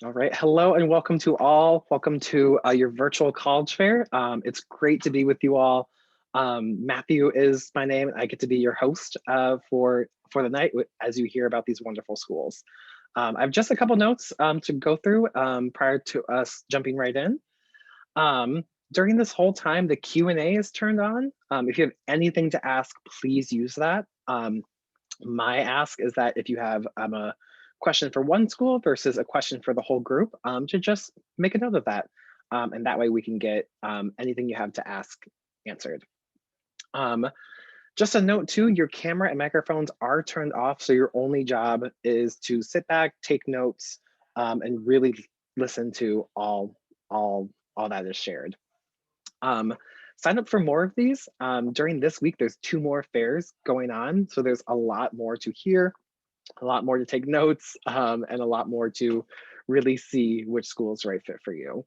All right, hello and welcome to all. Welcome to your virtual college fair. It's great to be with you all. Matthew is my name. I get to be your host for the night as you hear about these wonderful schools. I have just a couple notes to go through prior to us jumping right in. During this whole time, the Q&A is turned on. If you have anything to ask, please use that. My ask is that if you have a question for one school versus a question for the whole group, to just make a note of that. And that way we can get anything you have to ask answered. Just a note too, your camera and microphones are turned off, so your only job is to sit back, take notes, and really listen to all that is shared. Sign up for more of these. During this week, there's 2 more fairs going on, so there's a lot more to hear, a lot more to take notes, and a lot more to really see which school is the right fit for you.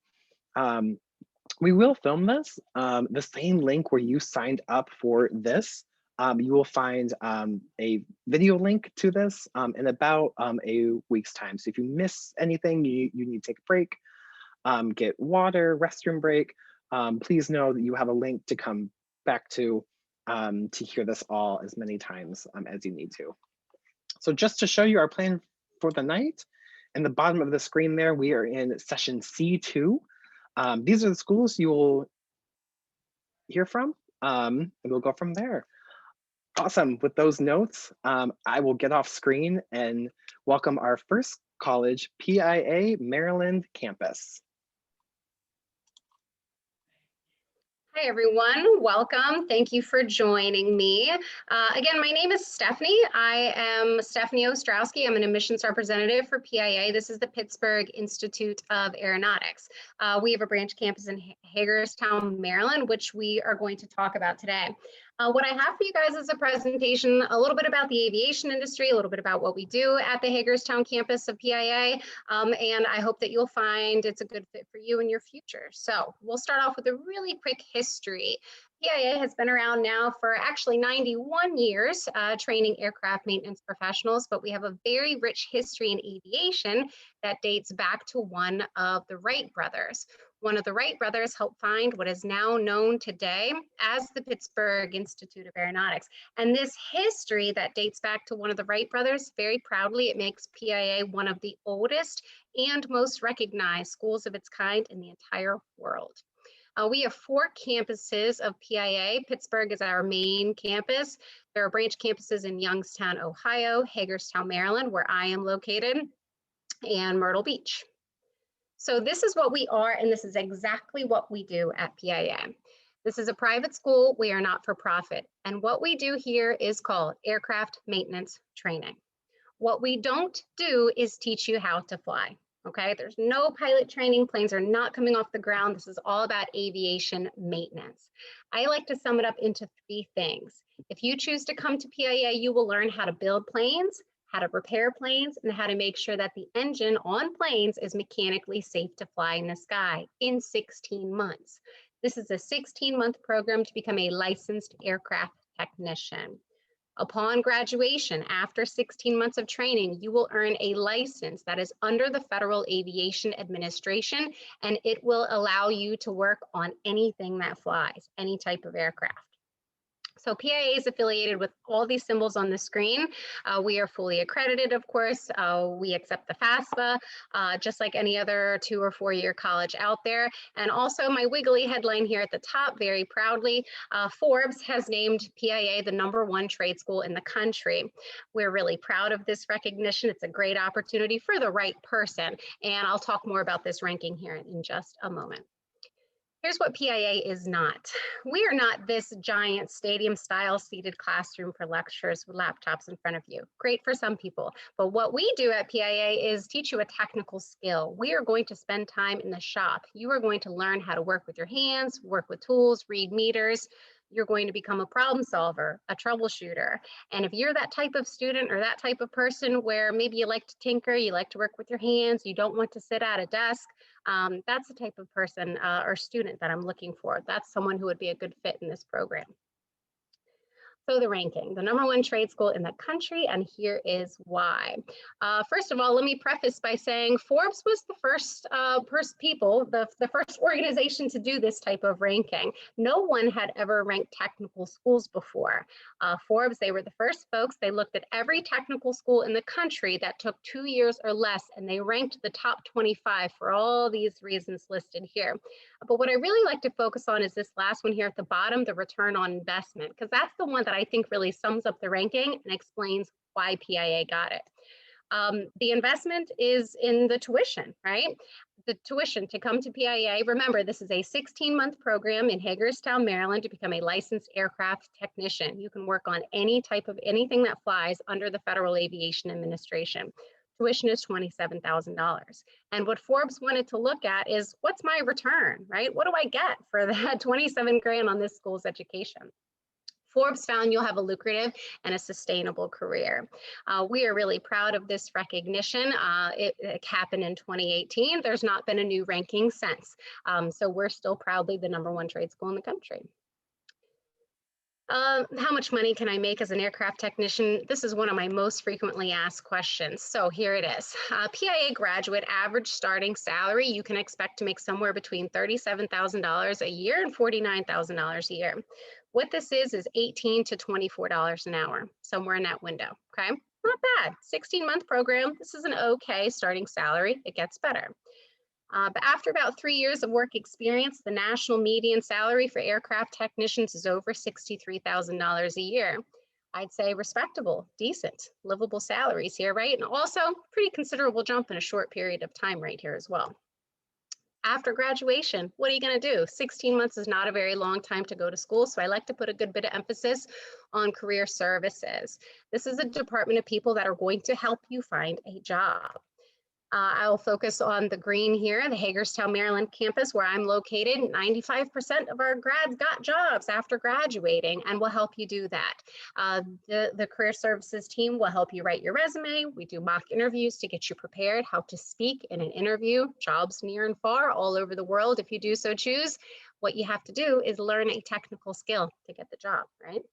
We will film this. The same link where you signed up for this, you will find a video link to this in about a week's time. So if you miss anything, you need to take a break, get water, restroom break, please know that you have a link to come back to hear this all as many times as you need to. So just to show you our plan for the night, in the bottom of the screen there, we are in session C2. These are the schools you will hear from, and we'll go from there. Awesome, with those notes, I will get off screen and welcome our first college, PIA Maryland campus. Hi, everyone. Welcome. Thank you for joining me. Again, my name is Stephanie. I am Stephanie Ostrowski. I'm an admissions representative for PIA. This is the Pittsburgh Institute of Aeronautics. We have a branch campus in Hagerstown, Maryland, which we are going to talk about today. What I have for you guys is a presentation, a little bit about the aviation industry, a little bit about what we do at the Hagerstown campus of PIA, and I hope that you'll find it's a good fit for you in your future. So we'll start off with a really quick history. PIA has been around now for actually 91 years, training aircraft maintenance professionals, but we have a very rich history in aviation that dates back to one of the Wright brothers. One of the Wright brothers helped find what is now known today as the Pittsburgh Institute of Aeronautics. And this history that dates back to one of the Wright brothers, very proudly, it makes PIA one of the oldest and most recognized schools of its kind in the entire world. We have 4 campuses of PIA. Pittsburgh is our main campus. There are branch campuses in Youngstown, Ohio, Hagerstown, Maryland, where I am located, and Myrtle Beach. So this is what we are, and this is exactly what we do at PIA. This is a private school. We are not for profit. And what we do here is called aircraft maintenance training. What we don't do is teach you how to fly. Okay, there's no pilot training. Planes are not coming off the ground. This is all about aviation maintenance. I like to sum it up into 3 things. If you choose to come to PIA, you will learn how to build planes, how to repair planes, and how to make sure that the engine on planes is mechanically safe to fly in the sky in 16 months. This is a 16-month program to become a licensed aircraft technician. Upon graduation, after 16 months of training, you will earn a license that is under the Federal Aviation Administration, and it will allow you to work on anything that flies, any type of aircraft. So PIA is affiliated with all these symbols on the screen. We are fully accredited, of course. We accept the FAFSA, just like any other 2 or 4 year college out there. And also my wiggly headline here at the top, very proudly, Forbes has named PIA the #1 trade school in the country. We're really proud of this recognition. It's a great opportunity for the right person. And I'll talk more about this ranking here in just a moment. Here's what PIA is not. We are not this giant stadium style seated classroom for lectures with laptops in front of you. Great for some people, but what we do at PIA is teach you a technical skill. We are going to spend time in the shop. You are going to learn how to work with your hands, work with tools, read meters. You're going to become a problem solver, a troubleshooter. And if you're that type of student or that type of person where maybe you like to tinker, you like to work with your hands, you don't want to sit at a desk, that's the type of person or student that I'm looking for. That's someone who would be a good fit in this program. So the ranking, the #1 trade school in the country, and here is why. First of all, let me preface by saying Forbes was the first the first organization to do this type of ranking. No one had ever ranked technical schools before. Forbes, they were the first folks. They looked at every technical school in the country that took 2 years or less, and they ranked the top 25 for all these reasons listed here. But what I really like to focus on is this last one here at the bottom, the return on investment, because that's the one that I think really sums up the ranking and explains why PIA got it. The investment is in the tuition, right? The tuition to come to PIA. Remember, this is a 16-month program in Hagerstown, Maryland, to become a licensed aircraft technician. You can work on any type of anything that flies under the Federal Aviation Administration. Tuition is $27,000. And what Forbes wanted to look at is, what's my return, right? What do I get for that 27 grand on this school's education? Forbes found you'll have a lucrative and a sustainable career. We are really proud of this recognition. It happened in 2018. There's not been a new ranking since. So we're still proudly the #1 trade school in the country. How much money can I make as an aircraft technician? This is one of my most frequently asked questions. So here it is. PIA graduate average starting salary, you can expect to make somewhere between $37,000 a year and $49,000 a year. What this is $18 to $24 an hour, somewhere in that window, okay? Not bad, 16-month program. This is an okay starting salary. It gets better. But after about 3 years of work experience, the national median salary for aircraft technicians is over $63,000 a year. I'd say respectable, decent, livable salaries here, right? And also pretty considerable jump in a short period of time right here as well. After graduation, what are you going to do? 16 months is not a very long time to go to school, so I like to put a good bit of emphasis on career services. This is a department of people that are going to help you find a job. I'll focus on the green here, the Hagerstown, Maryland campus where I'm located. 95% of our grads got jobs after graduating, and we'll help you do that. The career services team will help you write your resume. We do mock interviews to get you prepared, how to speak in an interview, jobs near and far all over the world if you do so choose. What you have to do is learn a technical skill to get the job, right?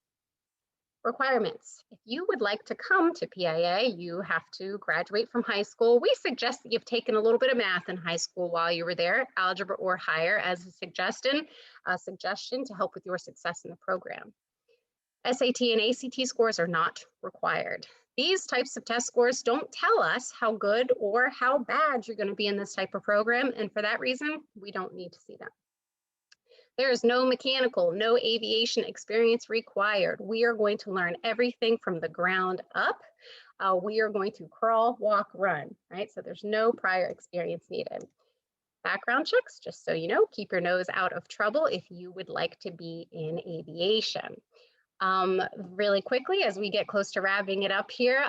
Requirements. If you would like to come to PIA, you have to graduate from high school. We suggest that you've taken a little bit of math in high school while you were there, algebra or higher as a suggestion to help with your success in the program. SAT and ACT scores are not required. These types of test scores don't tell us how good or how bad you're going to be in this type of program, and for that reason, we don't need to see them. There is no mechanical, no aviation experience required. We are going to learn everything from the ground up. We are going to crawl, walk, run, right? So there's no prior experience needed. Background checks, just so you know, keep your nose out of trouble if you would like to be in aviation. Really quickly, as we get close to wrapping it up here,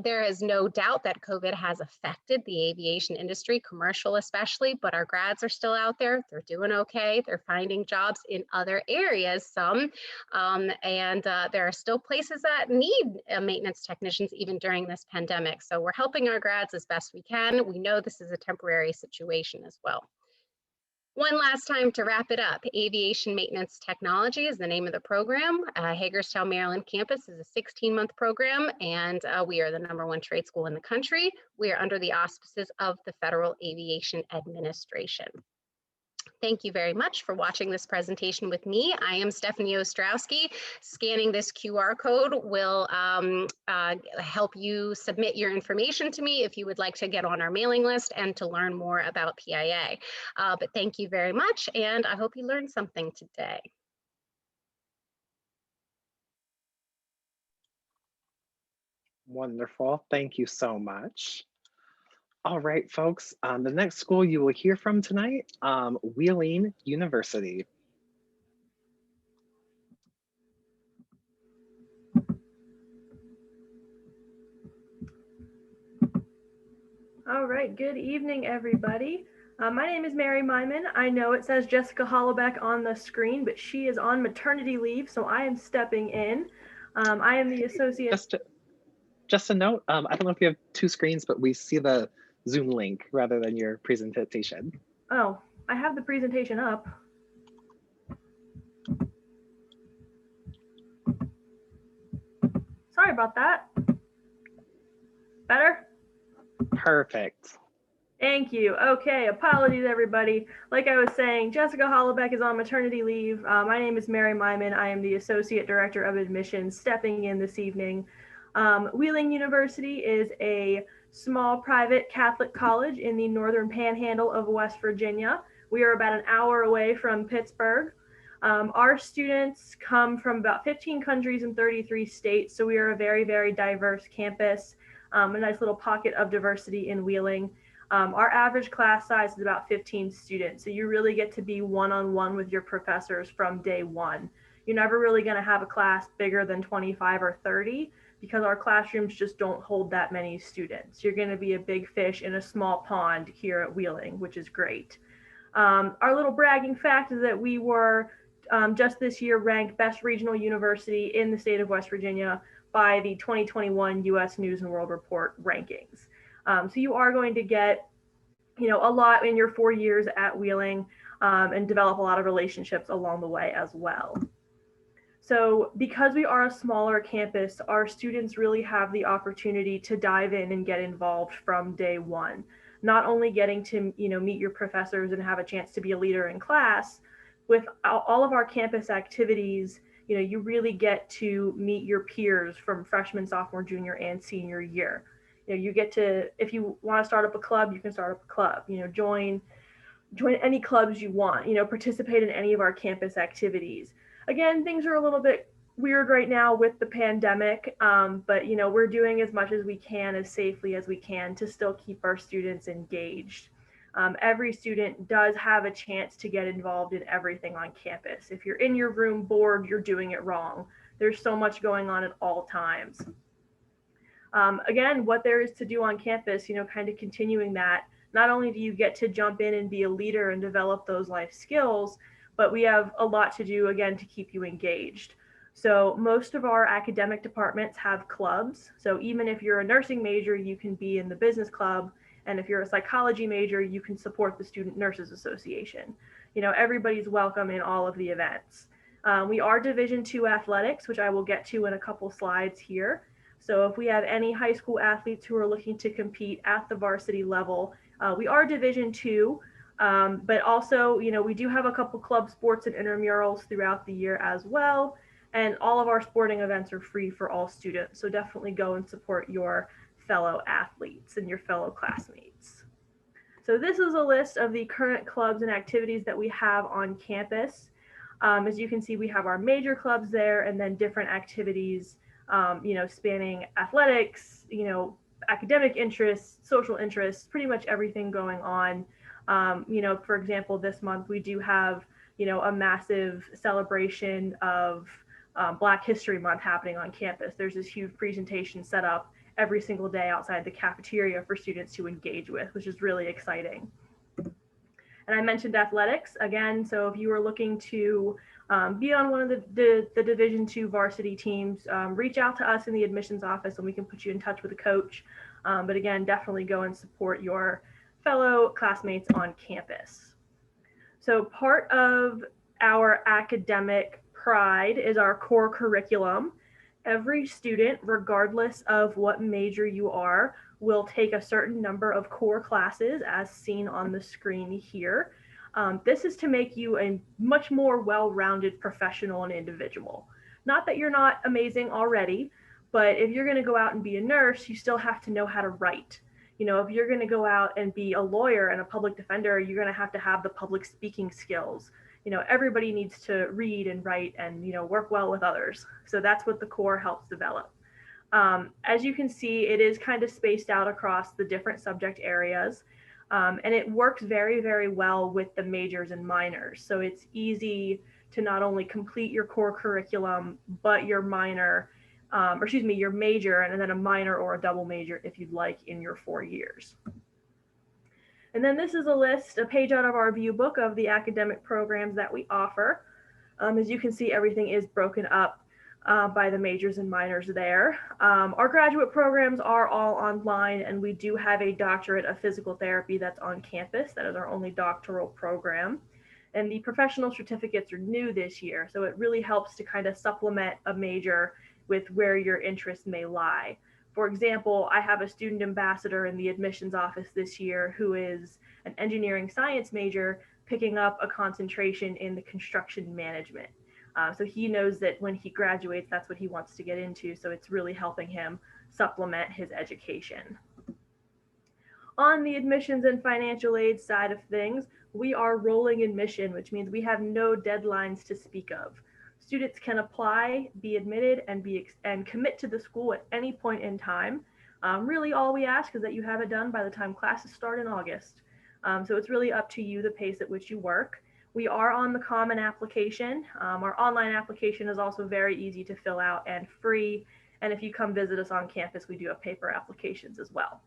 there is no doubt that COVID has affected the aviation industry, commercial especially, but our grads are still out there. They're doing okay. They're finding jobs in other areas, some, and there are still places that need maintenance technicians even during this pandemic. So we're helping our grads as best we can. We know this is a temporary situation as well. One last time to wrap it up, Aviation Maintenance Technology is the name of the program. Hagerstown, Maryland campus is a 16-month program, and we are the #1 trade school in the country. We are under the auspices of the Federal Aviation Administration. Thank you very much for watching this presentation with me. I am Stephanie Ostrowski. Scanning this QR code will help you submit your information to me if you would like to get on our mailing list and to learn more about PIA. But thank you very much, and I hope you learned something today. Wonderful. Thank you so much. All right, folks. The next school you will hear from tonight, Wheeling University. All right, good evening, everybody. My name is Mary Myman. I know it says Jessica Hollaback on the screen, but she is on maternity leave, so I am stepping in. I am the associate. Just a note, I don't know if you have two screens, but we see the Zoom link rather than your presentation. Oh, I have the presentation up. Sorry about that. Better? Perfect. Thank you. Okay, apologies everybody. Like I was saying, Jessica Hollebeck is on maternity leave. My name is Mary Myman. I am the Associate Director of Admissions stepping in this evening. Wheeling University is a small private Catholic college in the northern panhandle of West Virginia. We are about an hour away from Pittsburgh. Our students come from about 15 countries and 33 states, so we are a very, very diverse campus, a nice little pocket of diversity in Wheeling. Our average class size is about 15 students, so you really get to be one-on-one with your professors from day one. You're never really going to have a class bigger than 25 or 30 because our classrooms just don't hold that many students. You're going to be a big fish in a small pond here at Wheeling, which is great. Our little bragging fact is that we were just this year ranked best regional university in the state of West Virginia by the 2021 U.S. News and World Report rankings. So you are going to get, a lot in your 4 years at Wheeling and develop a lot of relationships along the way as well. So because we are a smaller campus, our students really have the opportunity to dive in and get involved from day one. Not only getting to, meet your professors and have a chance to be a leader in class, with all of our campus activities, you really get to meet your peers from freshman, sophomore, junior, and senior year. You get to, if you want to start up a club, you can start up a club, join any clubs you want, participate in any of our campus activities. Again, things are a little bit weird right now with the pandemic, but we're doing as much as we can, as safely as we can, to still keep our students engaged. Every student does have a chance to get involved in everything on campus. If you're in your room bored, you're doing it wrong. There's so much going on at all times. Again, what there is to do on campus, kind of continuing that, not only do you get to jump in and be a leader and develop those life skills, but we have a lot to do, again, to keep you engaged. So most of our academic departments have clubs. So even if you're a nursing major, you can be in the business club. And if you're a psychology major, you can support the Student Nurses Association. Everybody's welcome in all of the events. We are Division II athletics, which I will get to in a couple slides here. So if we have any high school athletes who are looking to compete at the varsity level, we are Division II, but also, we do have a couple club sports and intramurals throughout the year as well. And all of our sporting events are free for all students. So definitely go and support your fellow athletes and your fellow classmates. So this is a list of the current clubs and activities that we have on campus. As you can see, we have our major clubs there and then different activities, spanning athletics, academic interests, social interests, pretty much everything going on. For example, this month we do have, a massive celebration of Black History Month happening on campus. There's this huge presentation set up every single day outside the cafeteria for students to engage with, which is really exciting. And I mentioned athletics again. So if you are looking to be on one of the Division II varsity teams, reach out to us in the admissions office and we can put you in touch with a coach. But again, definitely go and support your fellow classmates on campus. So part of our academic pride is our core curriculum. Every student, regardless of what major you are, will take a certain number of core classes as seen on the screen here. This is to make you a much more well-rounded professional and individual. Not that you're not amazing already, but if you're going to go out and be a nurse, you still have to know how to write. If you're going to go out and be a lawyer and a public defender, you're going to have the public speaking skills. Everybody needs to read and write and, work well with others. So that's what the core helps develop. As you can see, it is kind of spaced out across the different subject areas. And it works very, very well with the majors and minors. So it's easy to not only complete your core curriculum, but your your major and then a minor or a double major if you'd like in your 4 years. And then this is a page out of our view book of the academic programs that we offer. As you can see, everything is broken up by the majors and minors there. Our graduate programs are all online, and we do have a doctorate of physical therapy that's on campus. That is our only doctoral program. And the professional certificates are new this year, so it really helps to kind of supplement a major with where your interests may lie. For example, I have a student ambassador in the admissions office this year who is an engineering science major picking up a concentration in the construction management. So he knows that when he graduates, that's what he wants to get into. So it's really helping him supplement his education. On the admissions and financial aid side of things, we are rolling admission, which means we have no deadlines to speak of. Students can apply, be admitted, and commit to the school at any point in time. Really, all we ask is that you have it done by the time classes start in August. So it's really up to you the pace at which you work. We are on the Common application. Our online application is also very easy to fill out and free. And if you come visit us on campus, we do have paper applications as well.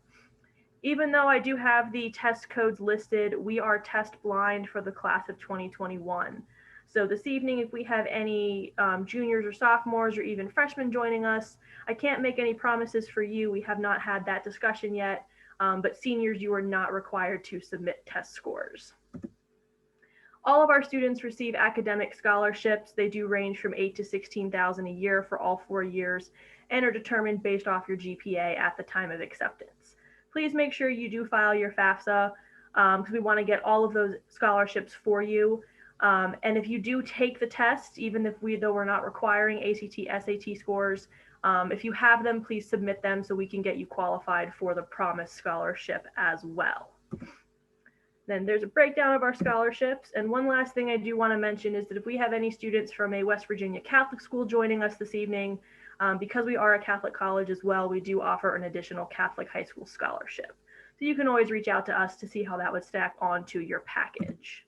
Even though I do have the test codes listed, we are test blind for the class of 2021. So this evening, if we have any juniors or sophomores or even freshmen joining us, I can't make any promises for you. We have not had that discussion yet, but seniors, you are not required to submit test scores. All of our students receive academic scholarships. They do range from $8,000 to $16,000 a year for all 4 years and are determined based off your GPA at the time of acceptance. Please make sure you do file your FAFSA because we want to get all of those scholarships for you. And if you do take the test, even if though we're not requiring ACT, SAT scores, if you have them, please submit them so we can get you qualified for the Promise Scholarship as well. Then there's a breakdown of our scholarships. And one last thing I do want to mention is that if we have any students from a West Virginia Catholic school joining us this evening, because we are a Catholic college as well, we do offer an additional Catholic high school scholarship. So you can always reach out to us to see how that would stack onto your package.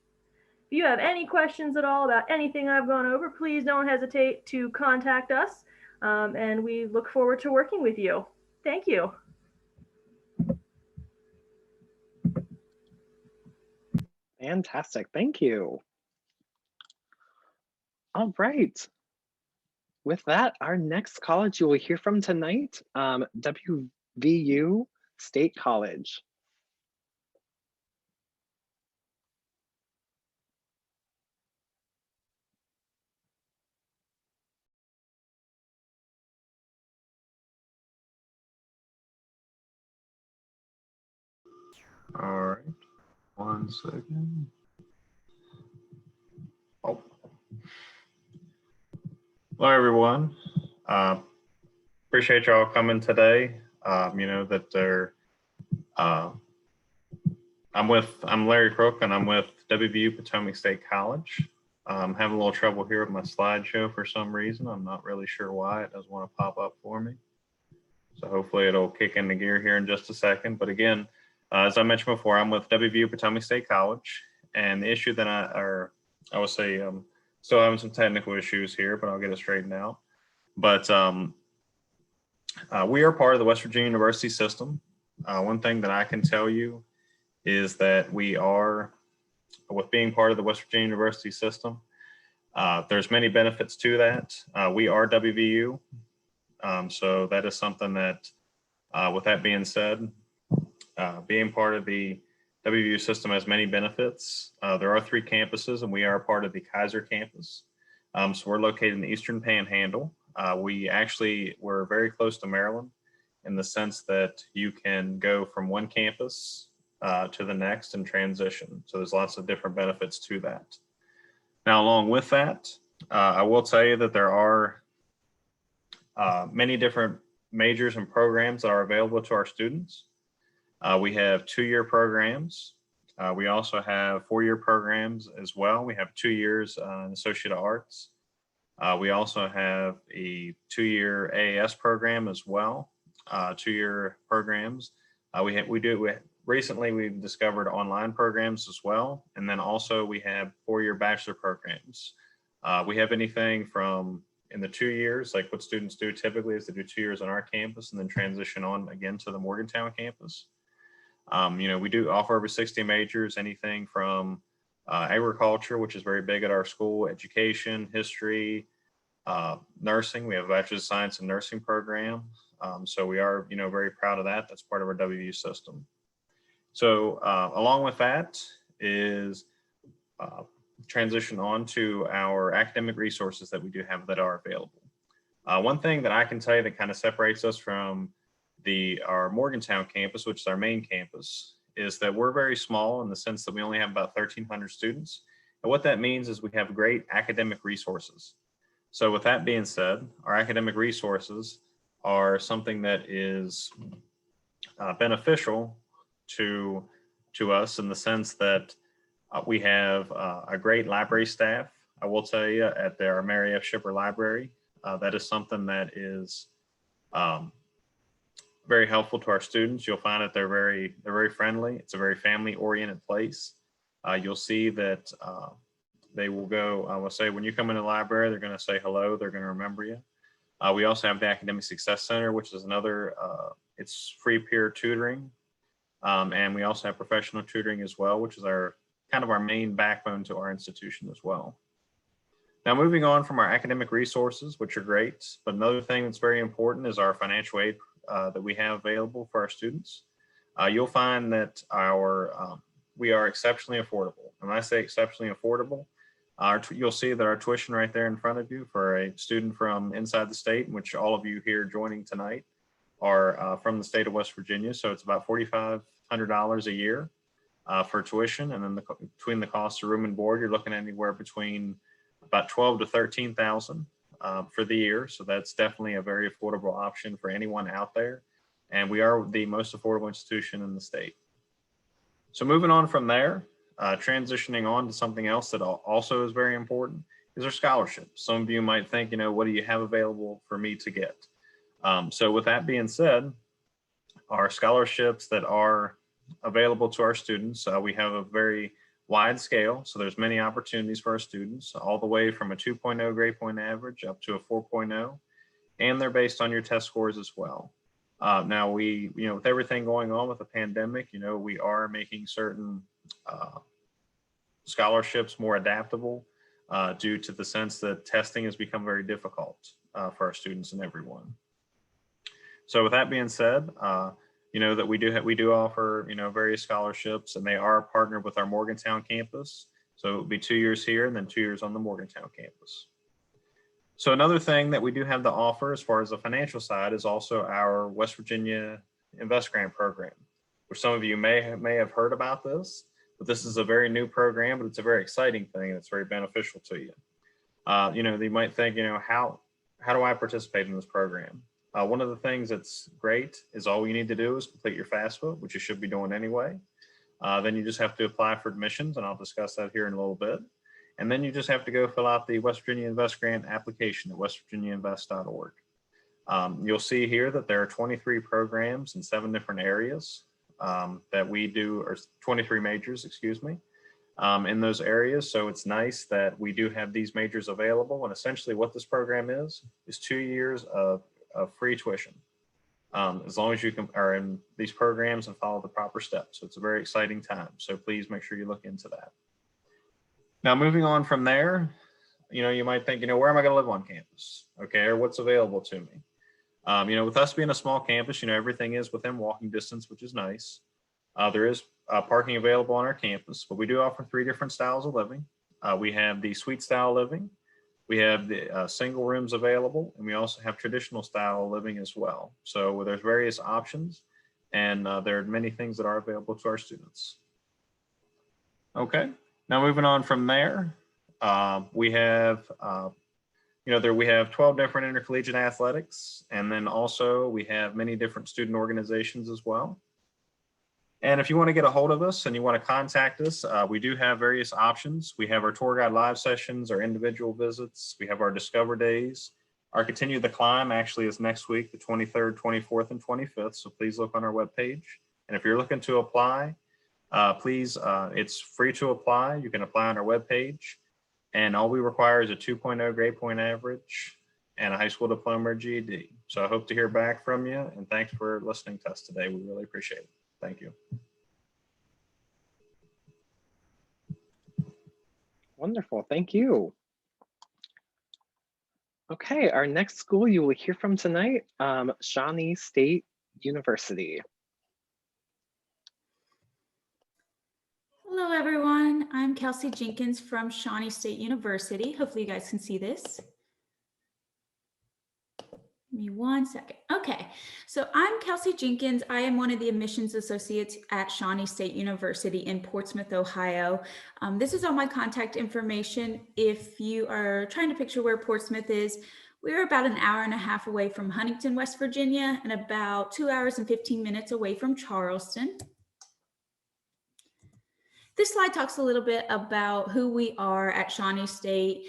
If you have any questions at all about anything I've gone over, please don't hesitate to contact us. And we look forward to working with you. Thank you. Fantastic. Thank you. All right. With that, our next college you will hear from tonight, WVU State College. All right, 1 second. Oh. Hello, everyone. Appreciate y'all coming today. You know that they're, I'm Larry Crook and I'm with WVU Potomac State College. I'm having a little trouble here with my slideshow for some reason. I'm not really sure why. It doesn't want to pop up for me. So hopefully it'll kick into gear here in just a second. But again, as I mentioned before, I'm with WVU Potomac State College, and the issue that I would say still having some technical issues here, but I'll get it straightened out. But we are part of the West Virginia University system. One thing that I can tell you is that we are, with being part of the West Virginia University system, there's many benefits to that. We are WVU, so that is something that, with that being said, being part of the WVU system has many benefits. There are 3 campuses, and we are part of the Kaiser campus. So we're located in the Eastern Panhandle. We're very close to Maryland in the sense that you can go from one campus to the next and transition. So there's lots of different benefits to that. Now, along with that, I will tell you that there are many different majors and programs that are available to our students. We have 2-year programs. We also have 4-year programs as well. We have 2 years in Associate of Arts. We also have a 2-year AAS program as well, 2-year programs. Recently we've discovered online programs as well. And then also we have 4-year bachelor programs. We have anything from in the 2 years, like what students do typically is they do 2 years on our campus and then transition on again to the Morgantown campus. You know, we do offer over 60 majors, anything from agriculture, which is very big at our school, education, history, nursing. We have a Bachelor's of Science in Nursing program. So we are, you know, very proud of that. That's part of our WVU system. So along with that is transition on to our academic resources that we do have that are available. One thing that I can tell you that kind of separates us from our Morgantown campus, which is our main campus, is that we're very small in the sense that we only have about 1,300 students. And what that means is we have great academic resources. So with that being said, our academic resources are something that is beneficial to us in the sense that we have a great library staff. I will tell you at our Mary F. Shipper Library, that is something that is very helpful to our students. You'll find that they're very friendly. It's a very family-oriented place. You'll see that they will go, I will say, when you come into the library, they're going to say hello. They're going to remember you. We also have the Academic Success Center, which is another, it's free peer tutoring. And we also have professional tutoring as well, which is our kind of our main backbone to our institution as well. Now, moving on from our academic resources, which are great, but another thing that's very important is our financial aid that we have available for our students. You'll find that we are exceptionally affordable. And when I say exceptionally affordable, you'll see that our tuition right there in front of you for a student from inside the state, which all of you here joining tonight are from the state of West Virginia. So it's about $4,500 a year for tuition. And then between the cost of room and board, you're looking at anywhere between about $12,000 to $13,000 for the year. So that's definitely a very affordable option for anyone out there. And we are the most affordable institution in the state. So moving on from there, transitioning on to something else that also is very important is our scholarships. Some of you might think, what do you have available for me to get? So with that being said, our scholarships that are available to our students, we have a very wide scale. So there's many opportunities for our students, all the way from a 2.0 grade point average up to a 4.0, and they're based on your test scores as well. Now with everything going on with the pandemic, we are making certain scholarships more adaptable due to the sense that testing has become very difficult for our students and everyone. So with that being said, that we do offer, various scholarships, and they are partnered with our Morgantown campus. So it will be 2 years here and then 2 years on the Morgantown campus. So another thing that we do have to offer as far as the financial side is also our West Virginia Invest Grant program, which some of you may have heard about this, but this is a very new program, but it's a very exciting thing and it's very beneficial to you. They might think, how do I participate in this program? One of the things that's great is all you need to do is complete your FAFSA, which you should be doing anyway. Then you just have to apply for admissions, and I'll discuss that here in a little bit. And then you just have to go fill out the West Virginia Invest Grant application at westvirginiainvest.org. You'll see here that there are 23 programs in 7 different areas that we do, or 23 majors, excuse me, in those areas. So it's nice that we do have these majors available. And essentially what this program is 2 years of free tuition, as long as you are in these programs and follow the proper steps. So it's a very exciting time. So please make sure you look into that. Now, moving on from there, you might think, where am I going to live on campus? Okay, or what's available to me? With us being a small campus, everything is within walking distance, which is nice. There is parking available on our campus, but we do offer 3 different styles of living. We have the suite style living. We have the single rooms available, and we also have traditional style living as well. So there's various options, and there are many things that are available to our students. Okay, now moving on from there, we have, we have 12 different intercollegiate athletics, and then also we have many different student organizations as well. And if you want to get a hold of us and you want to contact us, we do have various options. We have our tour guide live sessions, our individual visits. We have our Discover Days. Our Continue the Climb actually is next week, the 23rd, 24th, and 25th. So please look on our webpage. And if you're looking to apply, please, it's free to apply. You can apply on our webpage. And all we require is a 2.0 grade point average and a high school diploma or GED. So I hope to hear back from you. And thanks for listening to us today. We really appreciate it. Thank you. Wonderful, thank you. Okay, our next school you will hear from tonight, Shawnee State University. Hello, everyone. I'm Kelsey Jenkins from Shawnee State University. Hopefully you guys can see this. Give me 1 second. Okay, so I'm Kelsey Jenkins. I am one of the admissions associates at Shawnee State University in Portsmouth, Ohio. This is all my contact information. If you are trying to picture where Portsmouth is, we're about an hour and a half away from Huntington, West Virginia, and about 2 hours and 15 minutes away from Charleston. This slide talks a little bit about who we are at Shawnee State.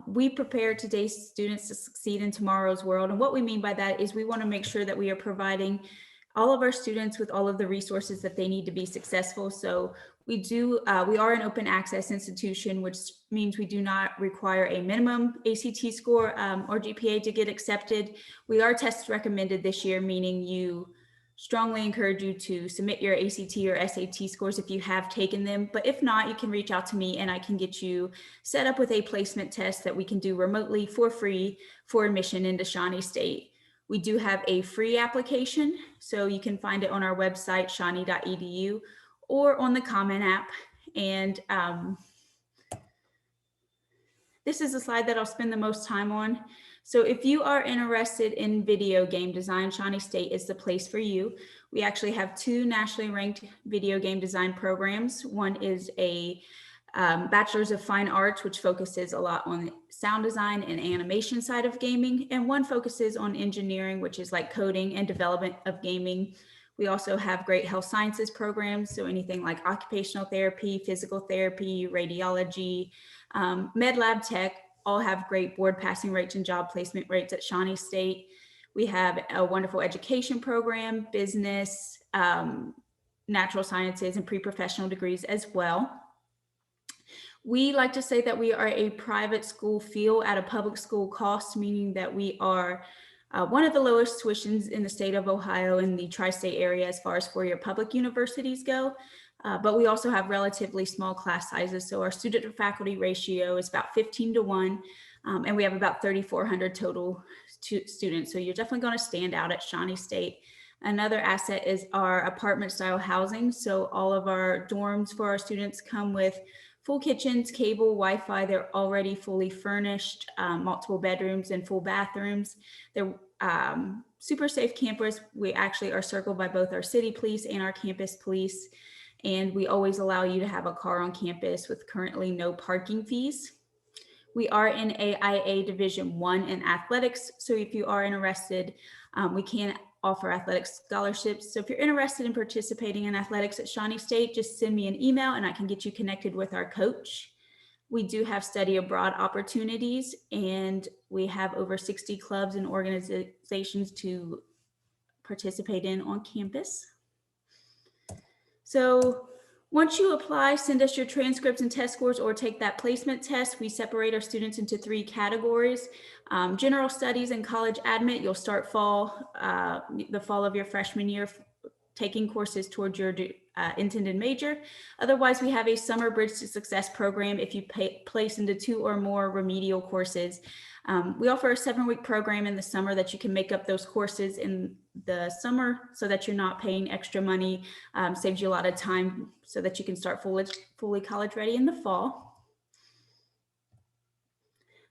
We prepare today's students to succeed in tomorrow's world. And what we mean by that is we want to make sure that we are providing all of our students with all of the resources that they need to be successful. So we are an open access institution, which means we do not require a minimum ACT score or GPA to get accepted. We are test recommended this year, meaning you strongly encourage you to submit your ACT or SAT scores if you have taken them. But if not, you can reach out to me and I can get you set up with a placement test that we can do remotely for free for admission into Shawnee State. We do have a free application, so you can find it on our website, shawnee.edu, or on the Common App. And this is a slide that I'll spend the most time on. So if you are interested in video game design, Shawnee State is the place for you. We actually have 2 nationally ranked video game design programs. One is a Bachelor's of Fine Arts, which focuses a lot on sound design and animation side of gaming. And one focuses on engineering, which is like coding and development of gaming. We also have great health sciences programs. So anything like occupational therapy, physical therapy, radiology, med lab tech, all have great board passing rates and job placement rates at Shawnee State. We have a wonderful education program, business, natural sciences, and pre-professional degrees as well. We like to say that we are a private school feel at a public school cost, meaning that we are one of the lowest tuitions in the state of Ohio in the tri-state area as far as four-year public universities go. But we also have relatively small class sizes. So our student to faculty ratio is about 15-1, and we have about 3,400 total students. So you're definitely going to stand out at Shawnee State. Another asset is our apartment style housing. So all of our dorms for our students come with full kitchens, cable, Wi-Fi. They're already fully furnished, multiple bedrooms and full bathrooms. They're super safe campers. We actually are circled by both our city police and our campus police. And we always allow you to have a car on campus with currently no parking fees. We are in AIA Division I in athletics. So if you are interested, we can offer athletic scholarships. So if you're interested in participating in athletics at Shawnee State, just send me an email and I can get you connected with our coach. We do have study abroad opportunities, and we have over 60 clubs and organizations to participate in on campus. So once you apply, send us your transcripts and test scores or take that placement test. We separate our students into 3 categories. General studies and college admit, you'll start the fall of your freshman year taking courses towards your intended major. Otherwise, we have a summer Bridge to Success program if you place into 2 or more remedial courses. We offer a 7-week program in the summer that you can make up those courses in the summer so that you're not paying extra money, saves you a lot of time so that you can start fully college ready in the fall.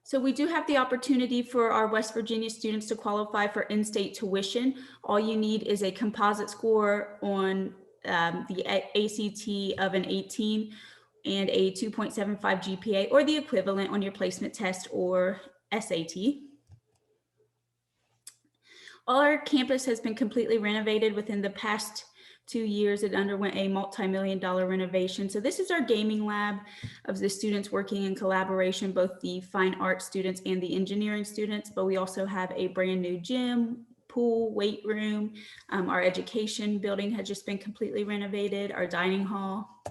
So we do have the opportunity for our West Virginia students to qualify for in-state tuition. All you need is a composite score on the ACT of an 18 and a 2.75 GPA or the equivalent on your placement test or SAT. All our campus has been completely renovated within the past 2 years. It underwent a multi-million-dollar renovation. So this is our gaming lab of the students working in collaboration, both the fine art students and the engineering students, but we also have a brand new gym, pool, weight room. Our education building has just been completely renovated, our dining hall.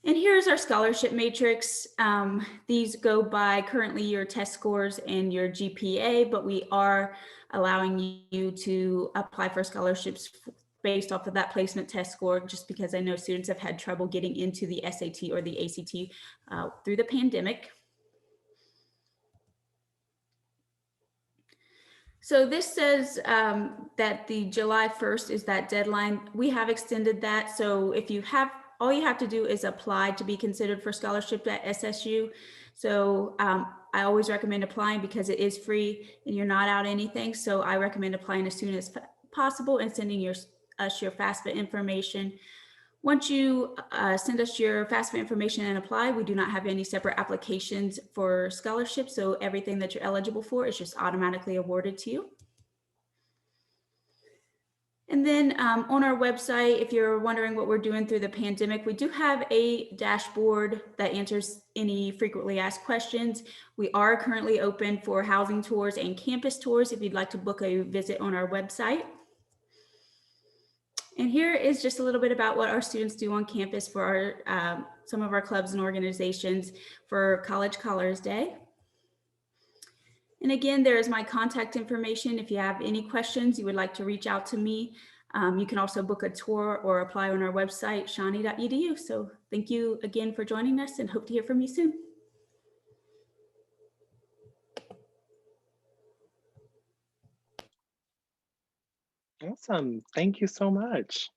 And here's our scholarship matrix. These go by currently your test scores and your GPA, but we are allowing you to apply for scholarships based off of that placement test score, just because I know students have had trouble getting into the SAT or the ACT through the pandemic. So this says that the July 1st is that deadline. We have extended that. So if you have, all you have to do is apply to be considered for scholarship at SSU. So I always recommend applying because it is free and you're not out anything. So I recommend applying as soon as possible and sending us your FAFSA information. Once you send us your FAFSA information and apply, we do not have any separate applications for scholarships. So everything that you're eligible for is just automatically awarded to you. And then on our website, if you're wondering what we're doing through the pandemic, we do have a dashboard that answers any frequently asked questions. We are currently open for housing tours and campus tours if you'd like to book a visit on our website. And here is just a little bit about what our students do on campus for our, some of our clubs and organizations for College Scholars Day. And again, there is my contact information. If you have any questions, you would like to reach out to me. You can also book a tour or apply on our website, shawnee.edu. So thank you again for joining us and hope to hear from you soon. Awesome. Thank you so much.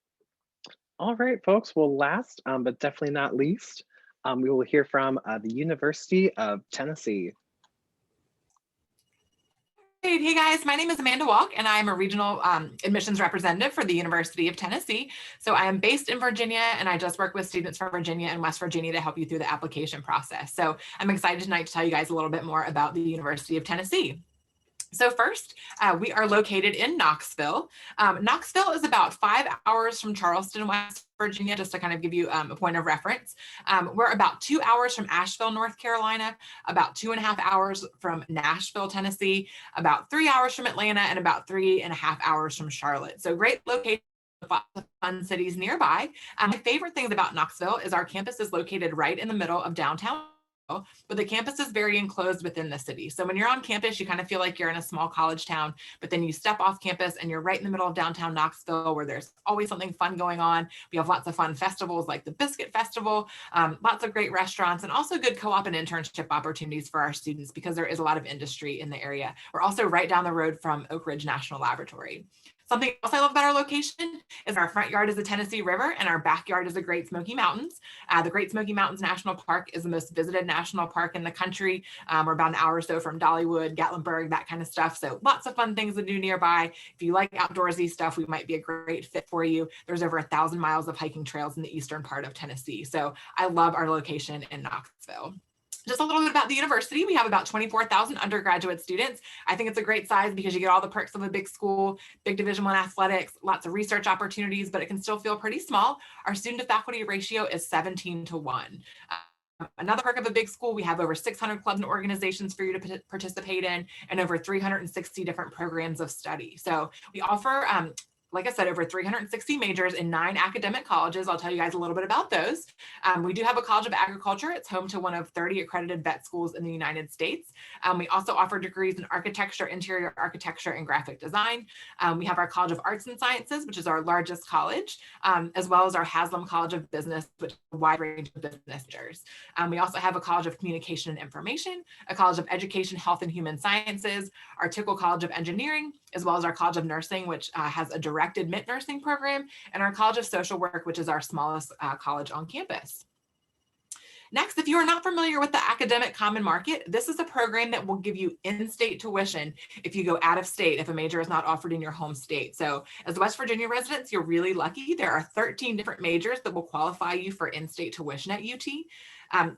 All right, folks. Well, last but definitely not least, we will hear from the University of Tennessee. Hey guys, my name is Amanda Walk and I'm a regional admissions representative for the University of Tennessee. So I am based in Virginia and I just work with students from Virginia and West Virginia to help you through the application process. So I'm excited tonight to tell you guys a little bit more about the University of Tennessee. So first, we are located in Knoxville. Knoxville is about 5 hours from Charleston, West Virginia, just to kind of give you a point of reference. We're about 2 hours from Asheville, North Carolina, about 2.5 hours from Nashville, Tennessee, about 3 hours from Atlanta, and about 3.5 hours from Charlotte. So great location. Lots of fun cities nearby. My favorite things about Knoxville is our campus is located right in the middle of downtown, but the campus is very enclosed within the city. So when you're on campus, you kind of feel like you're in a small college town, but then you step off campus and you're right in the middle of downtown Knoxville where there's always something fun going on. We have lots of fun festivals like the Biscuit Festival, lots of great restaurants, and also good co-op and internship opportunities for our students because there is a lot of industry in the area. We're also right down the road from Oak Ridge National Laboratory. Something else I love about our location is our front yard is the Tennessee River and our backyard is the Great Smoky Mountains. The Great Smoky Mountains National Park is the most visited national park in the country. We're about an hour or so from Dollywood, Gatlinburg, that kind of stuff. So lots of fun things to do nearby. If you like outdoorsy stuff, we might be a great fit for you. There's over 1,000 miles of hiking trails in the eastern part of Tennessee. So I love our location in Knoxville. Just a little bit about the university. We have about 24,000 undergraduate students. I think it's a great size because you get all the perks of a big school, big Division I athletics, lots of research opportunities, but it can still feel pretty small. Our student to faculty ratio is 17:1. Another perk of a big school, we have over 600 clubs and organizations for you to participate in and over 360 different programs of study. So we offer like I said, over 360 majors in 9 academic colleges. I'll tell you guys a little bit about those. We do have a College of Agriculture. It's home to one of 30 accredited vet schools in the United States. We also offer degrees in architecture, interior architecture, and graphic design. We have our College of Arts and Sciences, which is our largest college, as well as our Haslam College of Business, which is a wide range of business majors. We also have a College of Communication and Information, a College of Education, Health, and Human Sciences, our Tickle College of Engineering, as well as our College of Nursing, which has a direct admit nursing program, and our College of Social Work, which is our smallest college on campus. Next, if you are not familiar with the Academic Common Market, this is a program that will give you in-state tuition if you go out of state, if a major is not offered in your home state. So as West Virginia residents, you're really lucky. There are 13 different majors that will qualify you for in-state tuition at UT.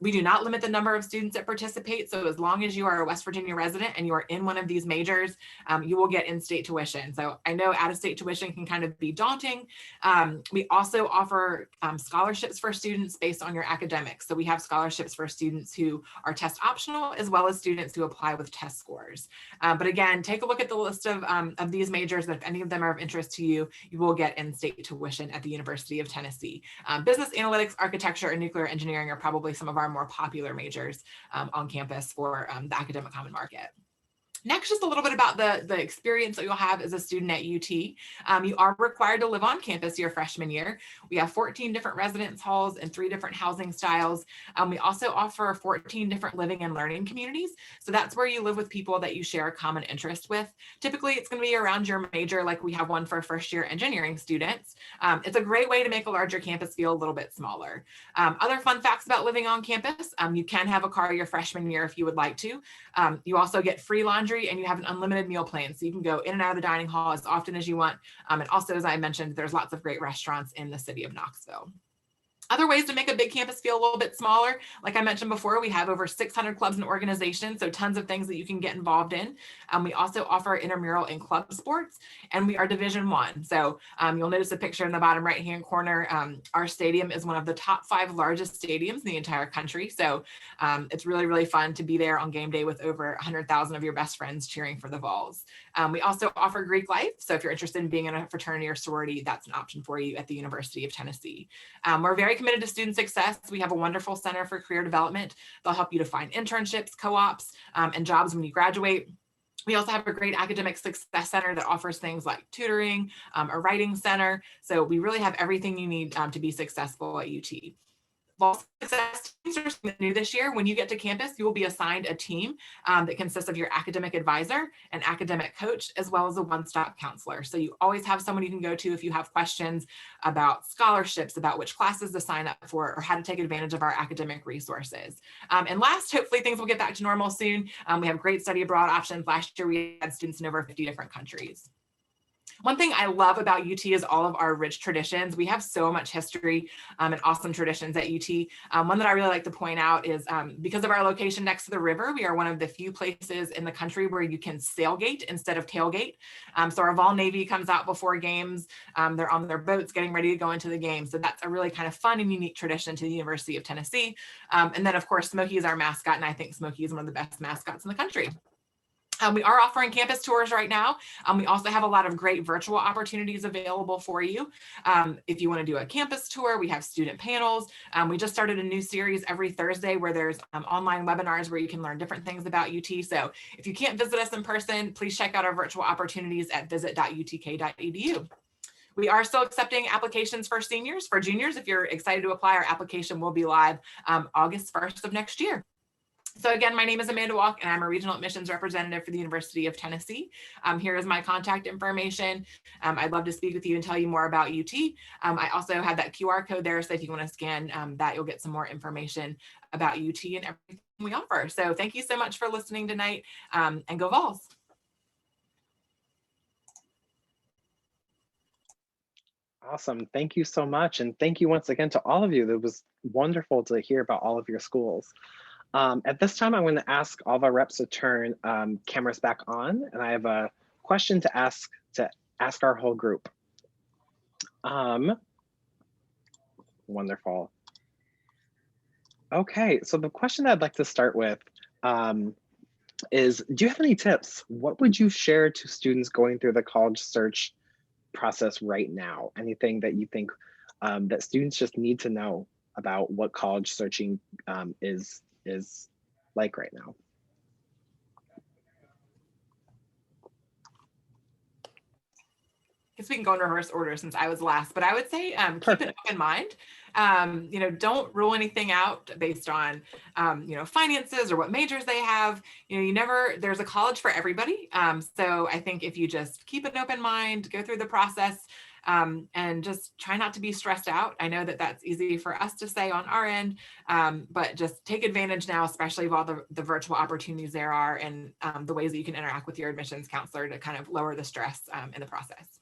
We do not limit the number of students that participate. So as long as you are a West Virginia resident and you are in one of these majors, you will get in-state tuition. So I know out-of-state tuition can kind of be daunting. We also offer scholarships for students based on your academics. So we have scholarships for students who are test optional, as well as students who apply with test scores. But again, take a look at the list of these majors. If any of them are of interest to you, you will get in-state tuition at the University of Tennessee. Business analytics, architecture, and nuclear engineering are probably some of our more popular majors on campus for the Academic Common Market. Next, just a little bit about the experience that you'll have as a student at UT. You are required to live on campus your freshman year. We have 14 different residence halls and 3 different housing styles. We also offer 14 different living and learning communities. So that's where you live with people that you share a common interest with. Typically, it's going to be around your major, like we have one for first-year engineering students. It's a great way to make a larger campus feel a little bit smaller. Other fun facts about living on campus, you can have a car your freshman year if you would like to. You also get free laundry and you have an unlimited meal plan. So you can go in and out of the dining hall as often as you want. And also, as I mentioned, there's lots of great restaurants in the city of Knoxville. Other ways to make a big campus feel a little bit smaller, like I mentioned before, we have over 600 clubs and organizations, so tons of things that you can get involved in. We also offer intramural and club sports, and we are Division I. So you'll notice a picture in the bottom right-hand corner. Our stadium is one of the top 5 largest stadiums in the entire country. So it's really, really fun to be there on game day with over 100,000 of your best friends cheering for the Vols. We also offer Greek life. So if you're interested in being in a fraternity or sorority, that's an option for you at the University of Tennessee. We're very committed to student success. We have a wonderful center for career development. They'll help you to find internships, co-ops, and jobs when you graduate. We also have a great academic success center that offers things like tutoring, a writing center. So we really have everything you need to be successful at UT. Vol success teams are something new this year. When you get to campus, you will be assigned a team that consists of your academic advisor, an academic coach, as well as a one-stop counselor. So you always have someone you can go to if you have questions about scholarships, about which classes to sign up for, or how to take advantage of our academic resources. And last, hopefully things will get back to normal soon. We have great study abroad options. Last year, we had students in over 50 different countries. One thing I love about UT is all of our rich traditions. We have so much history and awesome traditions at UT. One that I really like to point out is because of our location next to the river, we are one of the few places in the country where you can sailgate instead of tailgate. So our Vol Navy comes out before games. They're on their boats getting ready to go into the game. So that's a really kind of fun and unique tradition to the University of Tennessee. And then of course, Smokey is our mascot, and I think Smokey is one of the best mascots in the country. We are offering campus tours right now. We also have a lot of great virtual opportunities available for you. If you want to do a campus tour, we have student panels. We just started a new series every Thursday where there's online webinars where you can learn different things about UT. So if you can't visit us in person, please check out our virtual opportunities at visit.utk.edu. We are still accepting applications for seniors. For juniors, if you're excited to apply, our application will be live August 1st of next year. So again, my name is Amanda Walk, and I'm a regional admissions representative for the University of Tennessee. Here is my contact information. I'd love to speak with you and tell you more about UT. I also have that QR code there, so if you want to scan that, you'll get some more information about UT and everything we offer. So thank you so much for listening tonight, and go Vols. Awesome. Thank you so much. And thank you once again to all of you. It was wonderful to hear about all of your schools. At this time, I'm going to ask all of our reps to turn cameras back on, and I have a question to ask our whole group. Wonderful. Okay, so the question that I'd like to start with is, do you have any tips? What would you share to students going through the college search process right now? Anything that you think that students just need to know about what college searching is like right now? I guess we can go in reverse order since I was last, but I would say keep an open mind. Don't rule anything out based on, finances or what majors they have. There's a college for everybody. So I think if you just keep an open mind, go through the process, and just try not to be stressed out. I know that that's easy for us to say on our end, but just take advantage now, especially of all the virtual opportunities there are, and the ways that you can interact with your admissions counselor to kind of lower the stress in the process.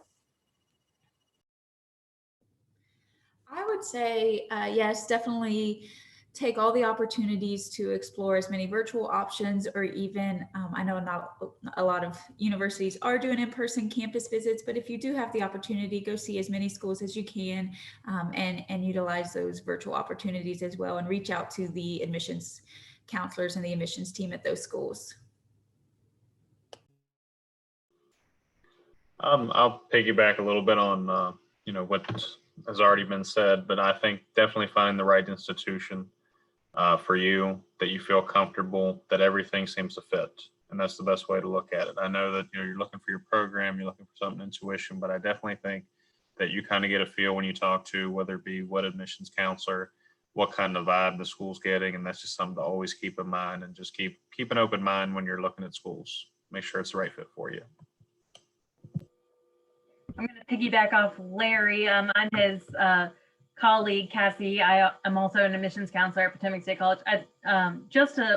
I would say, yes, definitely take all the opportunities to explore as many virtual options, or even, I know not a lot of universities are doing in-person campus visits, but if you do have the opportunity, go see as many schools as you can, and utilize those virtual opportunities as well, and reach out to the admissions counselors and the admissions team at those schools. I'll piggyback a little bit on, what has already been said, but I think definitely finding the right institution for you, that you feel comfortable, that everything seems to fit. And that's the best way to look at it. I know that you're looking for your program, you're looking for something in tuition, but I definitely think that you kind of get a feel when you talk to whether it be what admissions counselor, what kind of vibe the school's getting. And that's just something to always keep in mind, and just keep an open mind when you're looking at schools. Make sure it's the right fit for you. I'm going to piggyback off Larry. I'm his colleague, Cassie. I am also an admissions counselor at Potomac State College.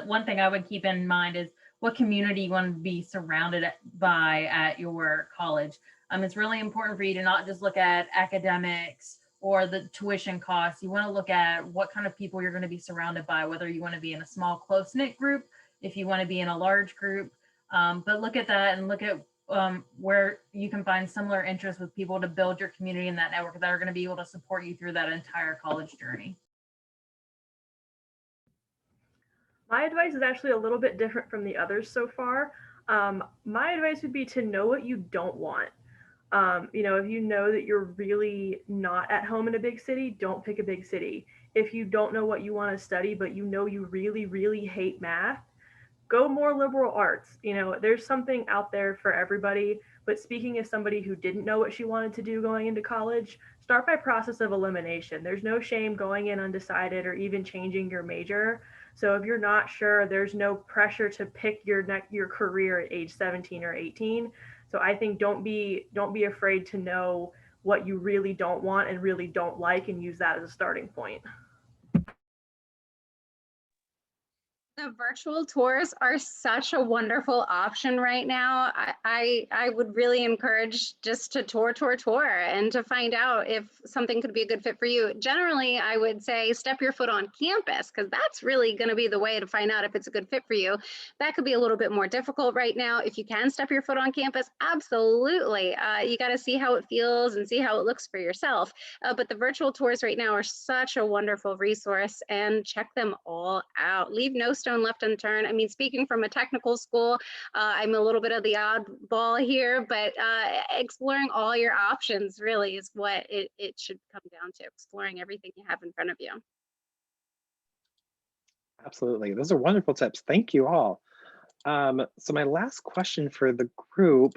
One thing I would keep in mind is what community you want to be surrounded by at your college. It's really important for you to not just look at academics or the tuition costs. You want to look at what kind of people you're going to be surrounded by, whether you want to be in a small, close-knit group, if you want to be in a large group. But look at that and look at where you can find similar interests with people to build your community and that network that are going to be able to support you through that entire college journey. My advice is actually a little bit different from the others so far. My advice would be to know what you don't want. If you know that you're really not at home in a big city, don't pick a big city. If you don't know what you want to study, but you know you really, really hate math, go more liberal arts. There's something out there for everybody. But speaking as somebody who didn't know what she wanted to do going into college, start by process of elimination. There's no shame going in undecided or even changing your major. So if you're not sure, there's no pressure to pick your career at age 17 or 18. So I think don't be afraid to know what you really don't want and really don't like, and use that as a starting point. The virtual tours are such a wonderful option right now. I would really encourage just to tour and to find out if something could be a good fit for you. Generally, I would say step your foot on campus, because that's really going to be the way to find out if it's a good fit for you. That could be a little bit more difficult right now. If you can step your foot on campus, absolutely. You got to see how it feels and see how it looks for yourself. But the virtual tours right now are such a wonderful resource, and check them all out. Leave no stone left unturned. I mean, speaking from a technical school, I'm a little bit of the oddball here, but exploring all your options really is what it should come down to, exploring everything you have in front of you. Absolutely. Those are wonderful tips. Thank you all. So my last question for the group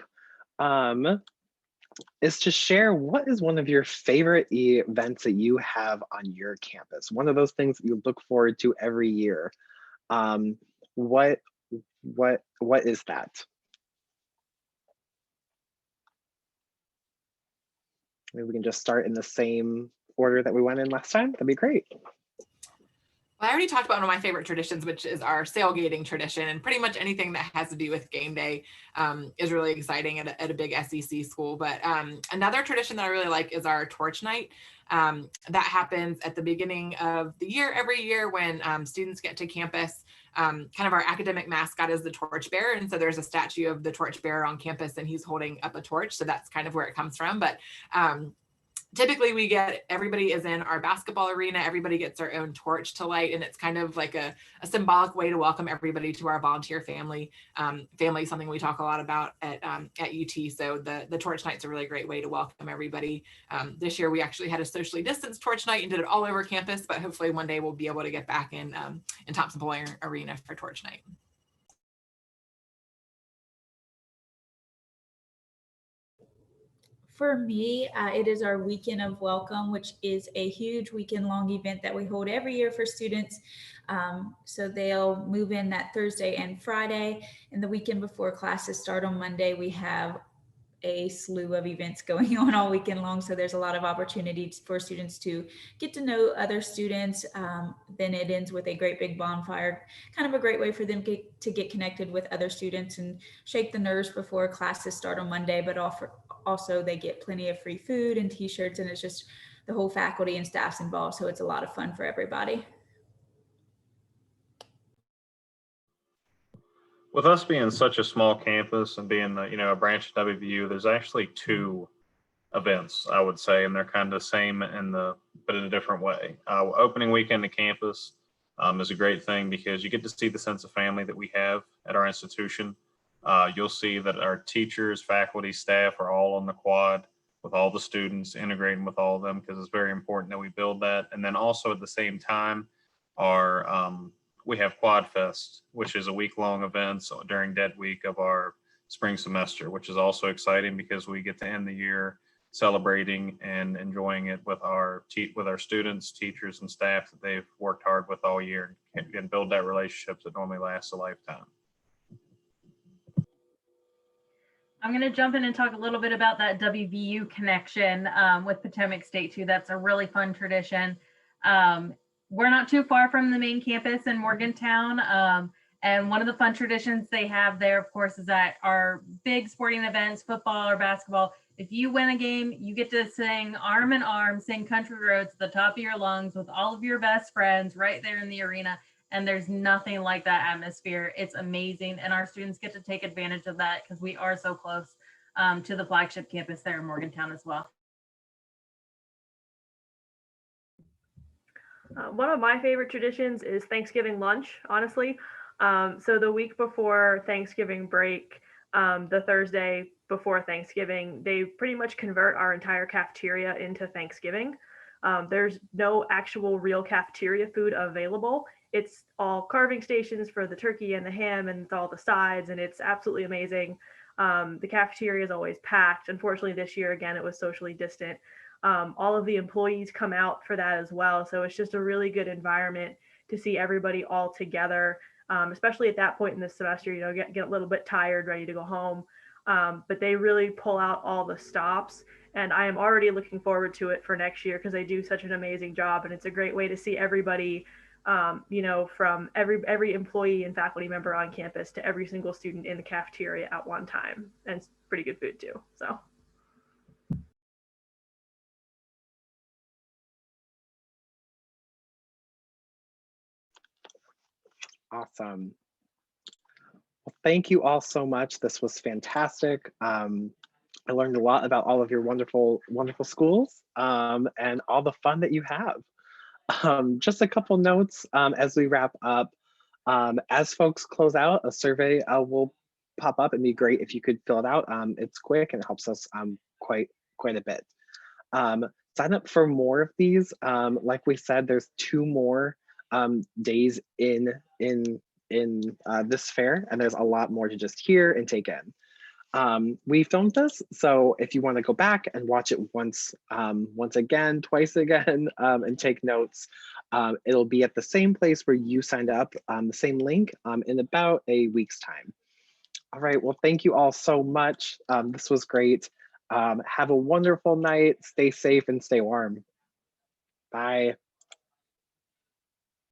is to share, what is one of your favorite events that you have on your campus? One of those things that you look forward to every year. What is that? Maybe we can just start in the same order that we went in last time. That'd be great. Well, I already talked about one of my favorite traditions, which is our sailgating tradition, and pretty much anything that has to do with game day is really exciting at a big SEC school. But another tradition that I really like is our torch night. That happens at the beginning of the year, every year, when students get to campus. Kind of our academic mascot is the torch bearer. And so there's a statue of the torch bearer on campus, and he's holding up a torch. So that's kind of where it comes from. But typically everybody is in our basketball arena, everybody gets their own torch to light, and it's kind of like a symbolic way to welcome everybody to our volunteer family. Family is something we talk a lot about at UT, so the torch night's a really great way to welcome everybody. This year we actually had a socially distanced torch night and did it all over campus, but hopefully one day we'll be able to get back in Thompson-Boling Arena for torch night. For me, it is our Weekend of Welcome, which is a huge weekend-long event that we hold every year for students. So they'll move in that Thursday and Friday, and the weekend before classes start on Monday, we have a slew of events going on all weekend long. So there's a lot of opportunities for students to get to know other students. Then it ends with a great big bonfire, kind of a great way for them to get connected with other students and shake the nerves before classes start on Monday, but also they get plenty of free food and t-shirts, and it's just the whole faculty and staff's involved. So it's a lot of fun for everybody. With us being such a small campus and being a branch of WVU, there's actually two events, I would say, and they're kind of the same but in a different way. Opening weekend to campus is a great thing because you get to see the sense of family that we have at our institution. You'll see that our teachers, faculty, staff are all on the quad with all the students, integrating with all of them, because it's very important that we build that. And then also at the same time, our we have Quad Fest, which is a week-long event during dead week of our spring semester, which is also exciting because we get to end the year celebrating and enjoying it with our students, teachers, and staff that they've worked hard with all year, and build that relationship that normally lasts a lifetime. I'm going to jump in and talk a little bit about that WVU connection with Potomac State too. That's a really fun tradition. We're not too far from the main campus in Morgantown. And one of the fun traditions they have there, of course, is that our big sporting events, football or basketball, if you win a game, you get to sing arm in arm, sing Country Roads at the top of your lungs with all of your best friends right there in the arena. And there's nothing like that atmosphere. It's amazing. And our students get to take advantage of that because we are so close to the flagship campus there in Morgantown as well. One of my favorite traditions is Thanksgiving lunch, honestly. So the week before Thanksgiving break, the Thursday before Thanksgiving, they pretty much convert our entire cafeteria into Thanksgiving. There's no actual real cafeteria food available. It's all carving stations for the turkey and the ham and all the sides, and it's absolutely amazing. The cafeteria is always packed. Unfortunately, this year, again, it was socially distant. All of the employees come out for that as well. So it's just a really good environment to see everybody all together, especially at that point in the semester, you know, get a little bit tired, ready to go home. But they really pull out all the stops. And I am already looking forward to it for next year because they do such an amazing job. And it's a great way to see everybody, you know, from every employee and faculty member on campus to every single student in the cafeteria at one time. And it's pretty good food too, so. Awesome. Well, thank you all so much. This was fantastic. I learned a lot about all of your wonderful, wonderful schools and all the fun that you have. Just a couple notes as we wrap up. As folks close out, a survey will pop up. It'd be great if you could fill it out. It's quick and it helps us quite a bit. Sign up for more of these. Like we said, there's 2 more days in this fair, and there's a lot more to just hear and take in. We filmed this, so if you want to go back and watch it once again, twice again, and take notes, it'll be at the same place where you signed up, the same link, in about a week's time. All right, well, thank you all so much. This was great. Have a wonderful night. Stay safe and stay warm. Bye.